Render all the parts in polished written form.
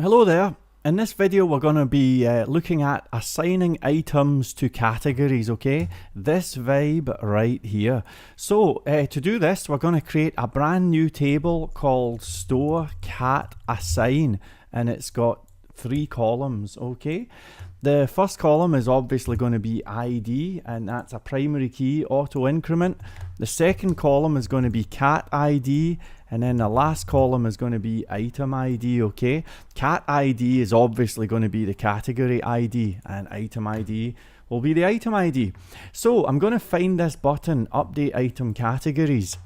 Hello there. In this video we're going to be looking at assigning items to categories, okay? This vibe right here. So to do this we're going to create a brand new table called store cat assign, and it's got 3 columns, okay? The first column is obviously going to be ID, and that's a primary key auto increment. The second column is going to be cat ID, and then the last column is going to be item ID, okay? Cat ID is obviously going to be the category ID, and item ID will be the item ID. So I'm going to find this button, update item categories.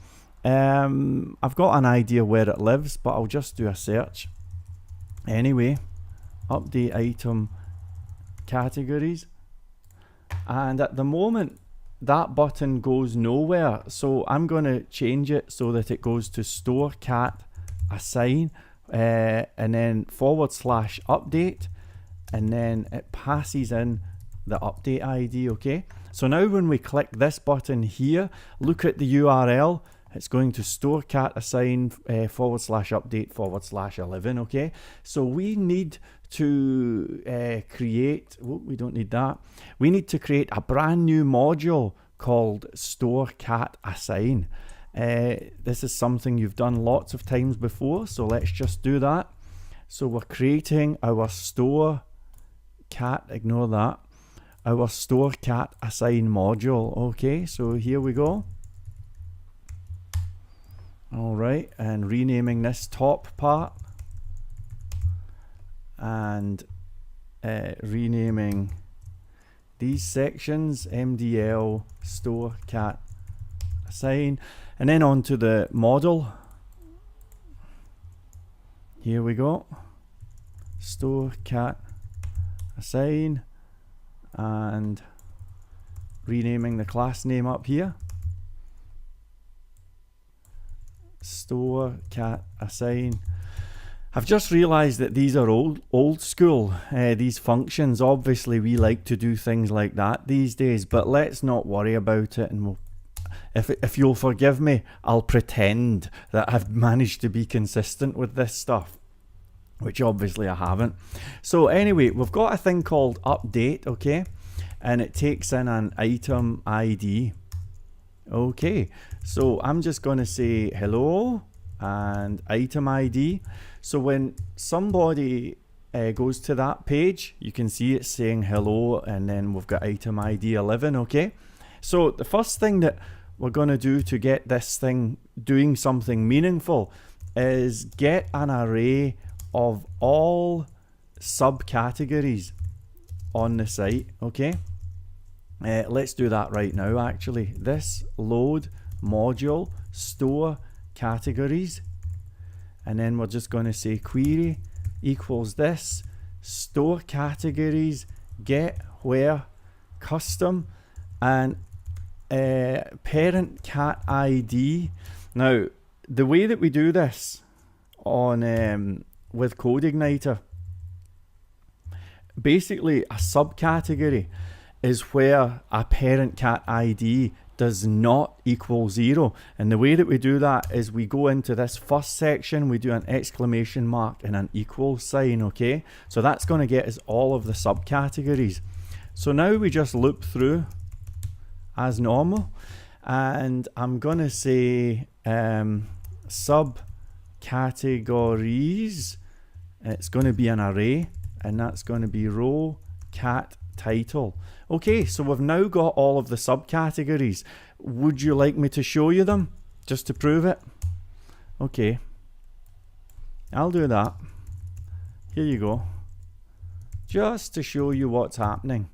I've got an idea where it lives, but I'll just do a search. Anyway, update item categories, and at the moment that button goes nowhere, so I'm going to change it so that it goes to store cat assign and then /update, and then it passes in the update ID, okay? So now when we click this button here, look at the URL. It's going to store cat assign /update/11, okay? So we need to create, we don't need that. We need to create a brand new module called store cat assign. This is something you've done lots of times before, so let's just do that. So we're creating our store cat, ignore that, our store cat assign module, okay? So here we go. Alright, and renaming this top part, and renaming these sections MDL store cat assign, and then onto the model. Here we go, store cat assign, and renaming the class name up here, store cat assign. I've just realized that these are old school, these functions. Obviously we like to do things like that these days, but let's not worry about it, and we'll, if you'll forgive me, I'll pretend that I've managed to be consistent with this stuff, which obviously I haven't. So anyway, we've got a thing called update, okay, and it takes in an item ID. Okay, so I'm just going to say hello and item ID. So when somebody goes to that page, you can see it's saying hello, and then we've got item ID 11, okay? So the first thing that we're going to do to get this thing doing something meaningful is get an array of all subcategories on the site, okay? Let's do that right now actually. This load module store categories, and then we're just going to say query equals this store categories get where custom and parent cat ID. Now the way that we do this on with Codeigniter, basically a subcategory is where a parent cat ID does not equal 0, and the way that we do that is we go into this first section, we do an exclamation mark and an equal sign, okay? So that's going to get us all of the subcategories. So now we just loop through as normal, and I'm going to say subcategories, it's going to be an array, and that's going to be row cat title. Okay, so we've now got all of the subcategories. Would you like me to show you them just to prove it? Okay, I'll do that. Here you go, just to show you what's happening.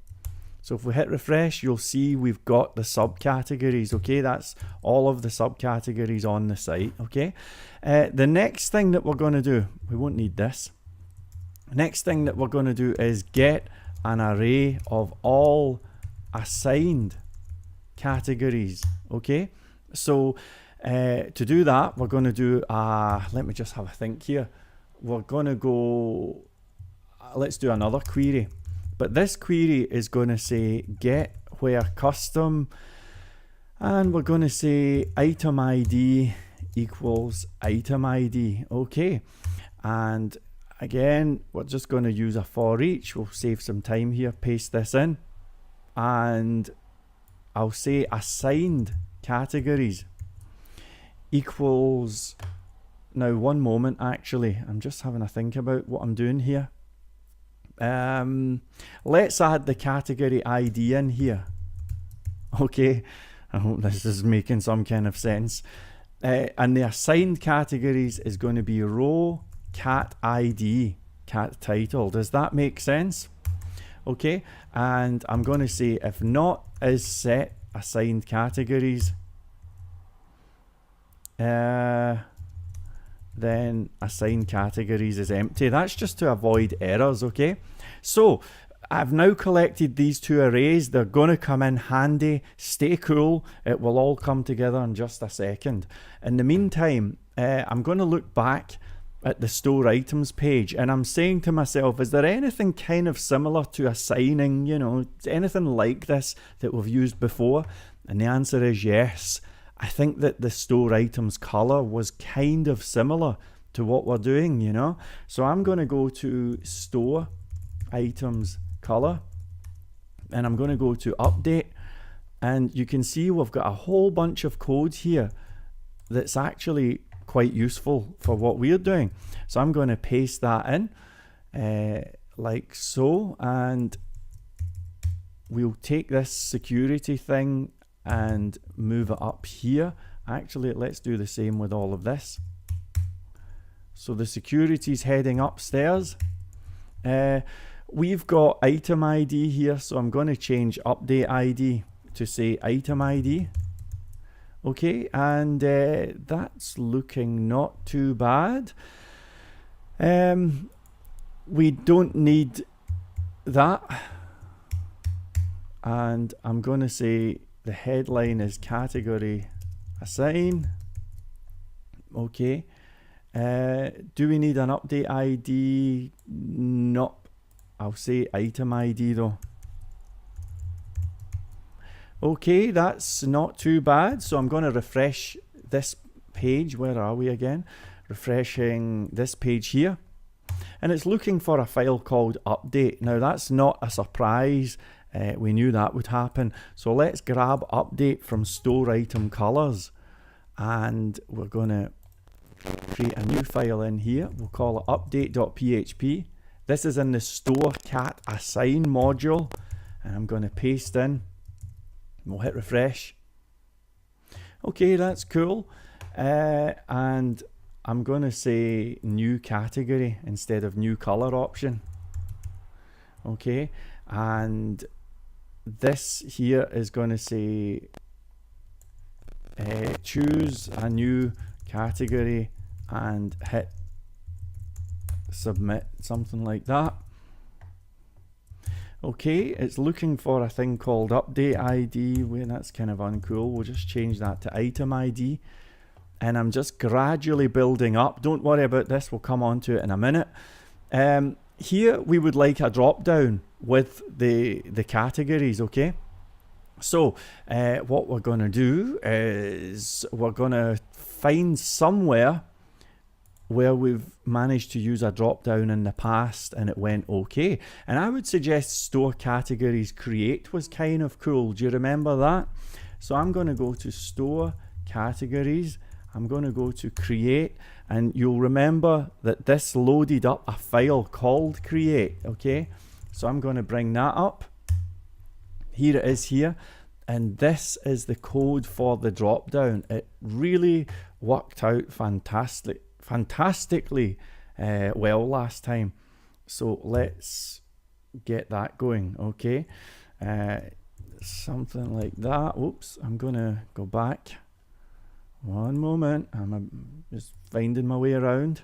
So if we hit refresh, you'll see we've got the subcategories, okay? That's all of the subcategories on the site, okay? The next thing that we're going to do, we won't need this. Next thing that we're going to do is get an array of all assigned categories, okay? So to do that, we're going to do let me just have a think here. We're going to go, let's do another query, but this query is going to say get where custom, and we're going to say item ID equals item ID, okay? And again, we're just going to use a for each. We'll save some time here, paste this in, and I'll say assigned categories equals, now one moment actually, I'm just having a think about what I'm doing here. Let's add the category ID in here. Okay, I hope this is making some kind of sense. And the assigned categories is going to be row cat ID, cat title. Does that make sense? Okay, and I'm going to say if not is set assigned categories, then assigned categories is empty. That's just to avoid errors, okay? So I've now collected these two arrays. They're going to come in handy. Stay cool. It will all come together in just a second. In the meantime, I'm going to look back at the store items page, and I'm saying to myself, is there anything kind of similar to assigning, you know, anything like this that we've used before? And the answer is yes. I think that the store items color was kind of similar to what we're doing, you know. So I'm going to go to store items color, and I'm going to go to update, and you can see we've got a whole bunch of code here that's actually quite useful for what we're doing. So I'm going to paste that in like so, and we'll take this security thing and move it up here. Actually, let's do the same with all of this. So the security's heading upstairs. We've got item ID here, so I'm going to change update ID to say item ID. Okay, and that's looking not too bad. We don't need that. And I'm going to say the headline is category assign. Okay. Do we need an update ID? No. I'll say item ID though. Okay, that's not too bad. So I'm going to refresh this page. Where are we again? Refreshing this page here. And it's looking for a file called update. Now that's not a surprise. We knew that would happen. So let's grab update from store item colors. And we're going to create a new file in here. We'll call it update.php. This is in the store cat assign module. And I'm going to paste in. We'll hit refresh. Okay, that's cool. And I'm going to say new category instead of new color option. Okay, and this here is going to say choose a new category and hit submit, something like that. Okay, it's looking for a thing called update ID. Well, that's kind of uncool. We'll just change that to item ID. And I'm just gradually building up. Don't worry about this. We'll come on to it in a minute. Here, we would like a drop down with the categories, okay? So, what we're going to do is we're going to find somewhere where we've managed to use a drop down in the past and it went okay. And I would suggest store categories create was kind of cool. Do you remember that? So I'm going to go to store categories. I'm going to go to create, and you'll remember that this loaded up a file called create. Okay, so I'm going to bring that up. Here it is here, and this is the code for the drop down. It really worked out fantastically well last time. So let's get that going. Okay, something like that. Oops, I'm gonna go back. One moment, I'm just finding my way around.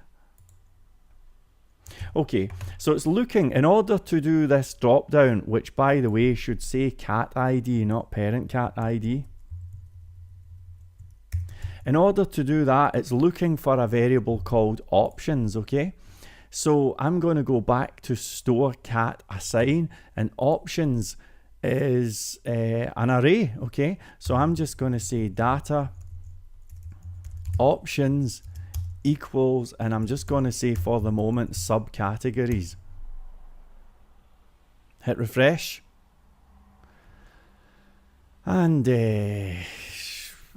Okay, so it's looking, in order to do this drop down, which by the way should say cat ID, not parent cat ID. In order to do that, it's looking for a variable called options, okay? So I'm going to go back to store cat assign, and options is an array, okay? So I'm just going to say data options equals, and I'm just going to say for the moment subcategories. Hit refresh. And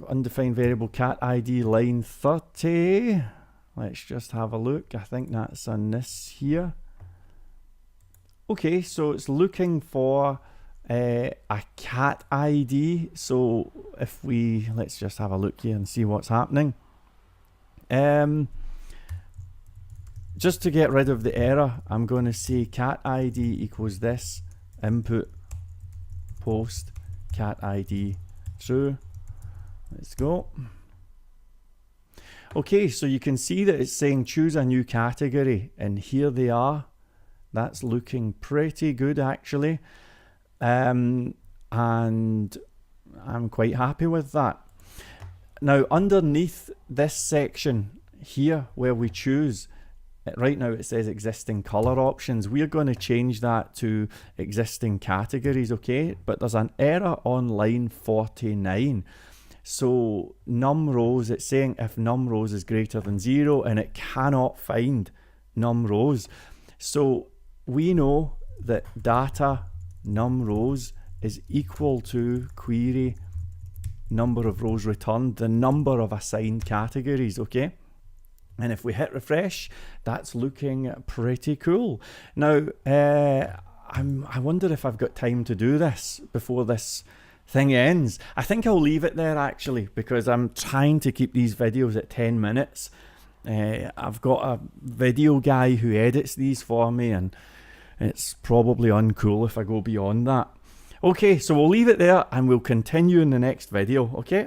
undefined variable cat ID line 30. Let's just have a look. I think that's on this here. Okay, so it's looking for a cat ID. So if let's just have a look here and see what's happening. Just to get rid of the error, I'm going to say cat ID equals this, input, post, cat ID, true. Let's go. Okay, so you can see that it's saying choose a new category, and here they are. That's looking pretty good actually. And I'm quite happy with that. Now underneath this section here where we choose, right now it says existing color options. We're going to change that to existing categories, okay? But there's an error on line 49. So num rows, it's saying if num rows is greater than 0, and it cannot find num rows. So we know that data num rows is equal to query number of rows returned, the number of assigned categories, okay? And if we hit refresh, that's looking pretty cool. Now, I wonder if I've got time to do this before this thing ends. I think I'll leave it there actually, because I'm trying to keep these videos at 10 minutes. I've got a video guy who edits these for me, and it's probably uncool if I go beyond that. Okay, so we'll leave it there and we'll continue in the next video, okay?